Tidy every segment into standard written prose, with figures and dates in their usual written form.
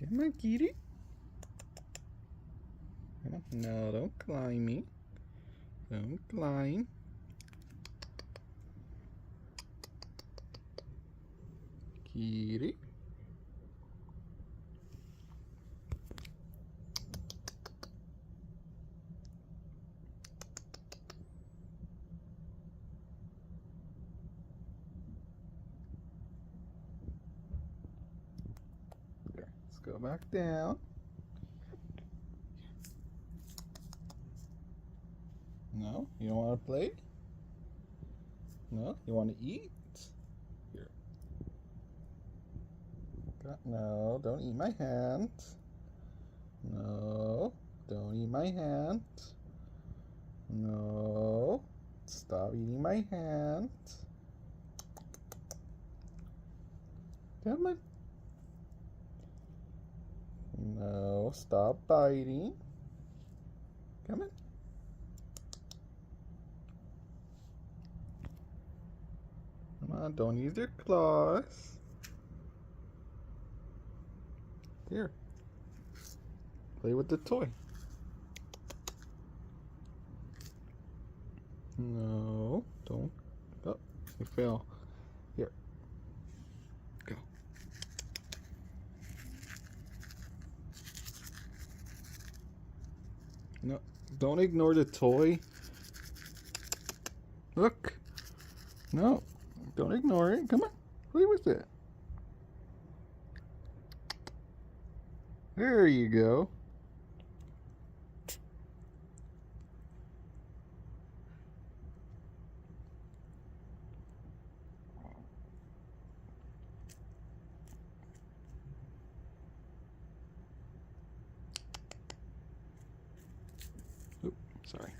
Come on, kitty. Come on. No, don't climb me. Don't climb. Kitty. There. Let's go back down. No, you don't want to play? No, you want to eat? Here. No, don't eat my hand. No, don't eat my hand. No, stop eating my hand. Come on. No, stop biting. Come on. Come on, don't use your claws. Here. Play with the toy. No, don't. Oh, you fell. Here. Go. No, don't ignore the toy. Look. No, don't ignore it. Come on, play with it. There you go. Oop, sorry.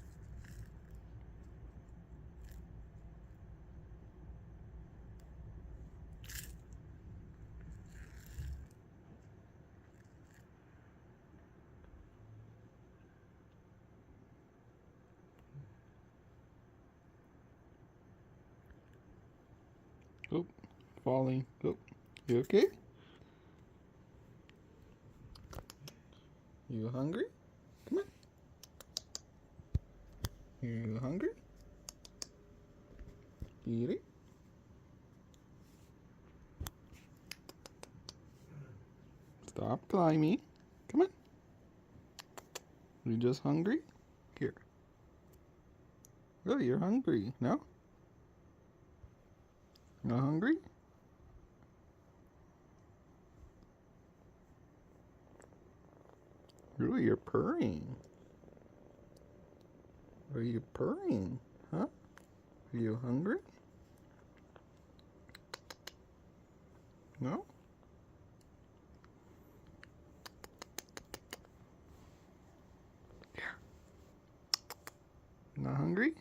Oop, falling. Oop, you okay? You hungry? Come on. You hungry? Eat it. Stop climbing. Come on. You just hungry? Here. Oh, you're hungry. No? Not hungry? Ooh, you're purring. Are you purring? Huh? Are you hungry? No? Here. Not hungry?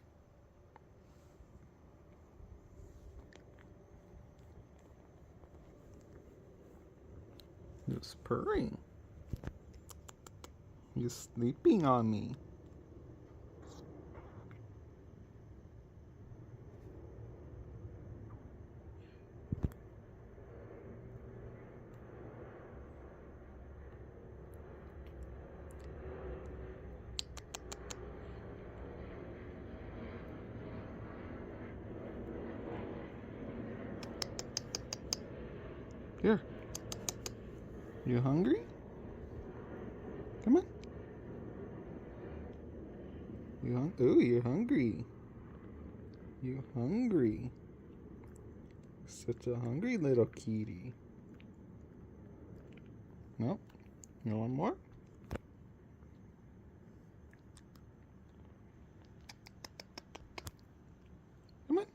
Just purring. You're sleeping on me. Here. You hungry? Come on. Ooh, you're hungry. You hungry. Such a hungry little kitty. Nope. You want more? Come on.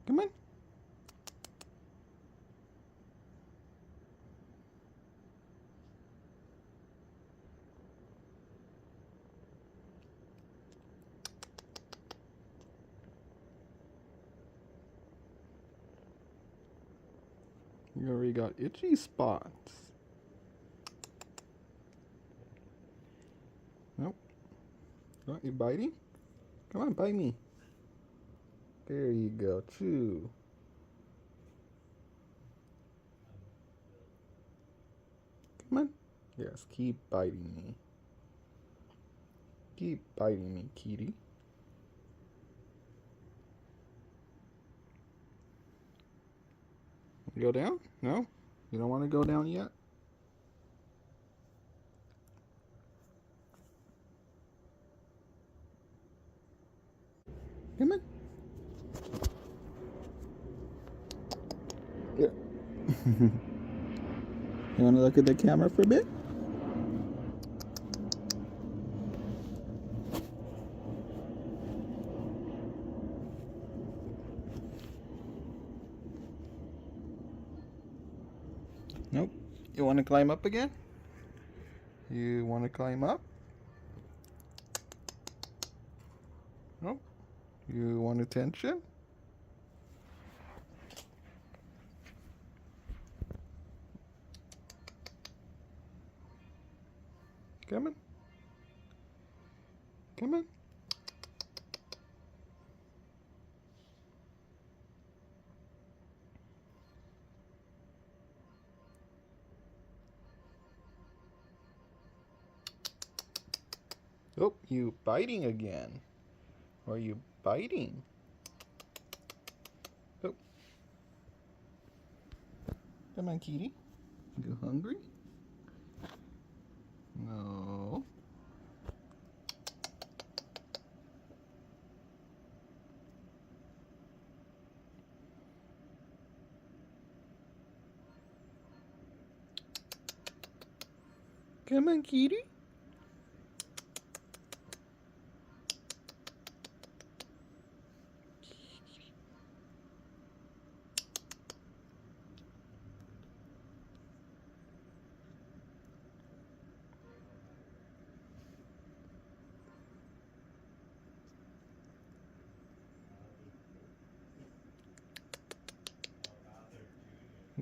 Come on. You already got itchy spots. Nope. Aren't you biting? Come on, bite me. There you go. Chew. Come on. Yes, keep biting me. Keep biting me, kitty. Go down? No? You don't want to go down yet? Come on. Yeah. You want to look at the camera for a bit? Nope. You want to climb up again? You want to climb up? Nope. You want attention? Come on. Come on. Oh, you biting again. Are you biting? Oh. Come on, kitty. You hungry? No. Come on, kitty.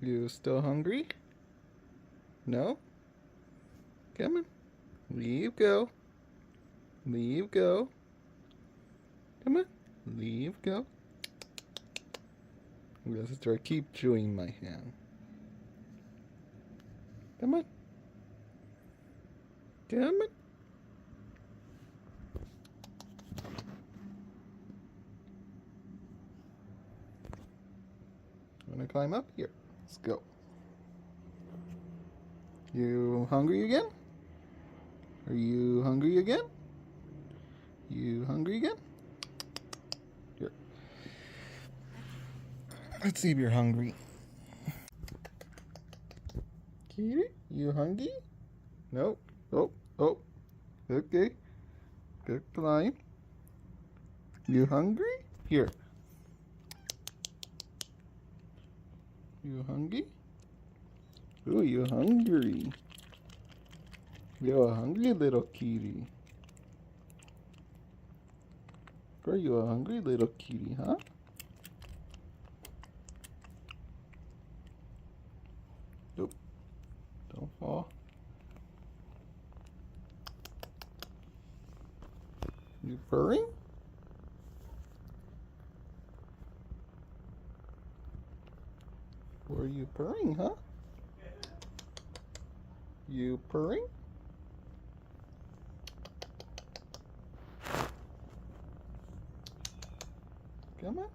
You still hungry? No? Come on. Leave go. Leave go. Come on. Leave go. Yes, I keep chewing my hand. Come on. Come on. Wanna climb up? Here. Let's go. You hungry again? Are you hungry again? You hungry again? Here. Let's see if you're hungry. Kitty, you hungry? No. Oh, oh. Okay. Good climb. You hungry? Here. You hungry? Oh, you hungry. You're a hungry little kitty. Are you a hungry little kitty, huh? Nope. Don't fall. You purring? Were you purring, huh? You purring? Come on.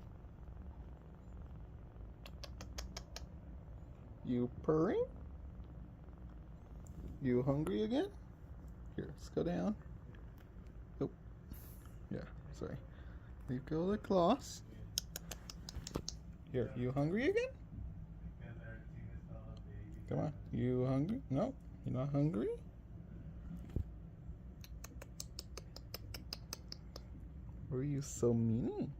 You purring? You hungry again? Here, let's go down. Oh, yeah, sorry. Leave go the claws. Here, you hungry again? Come on, you hungry? No, you're not hungry? Why are you so mean?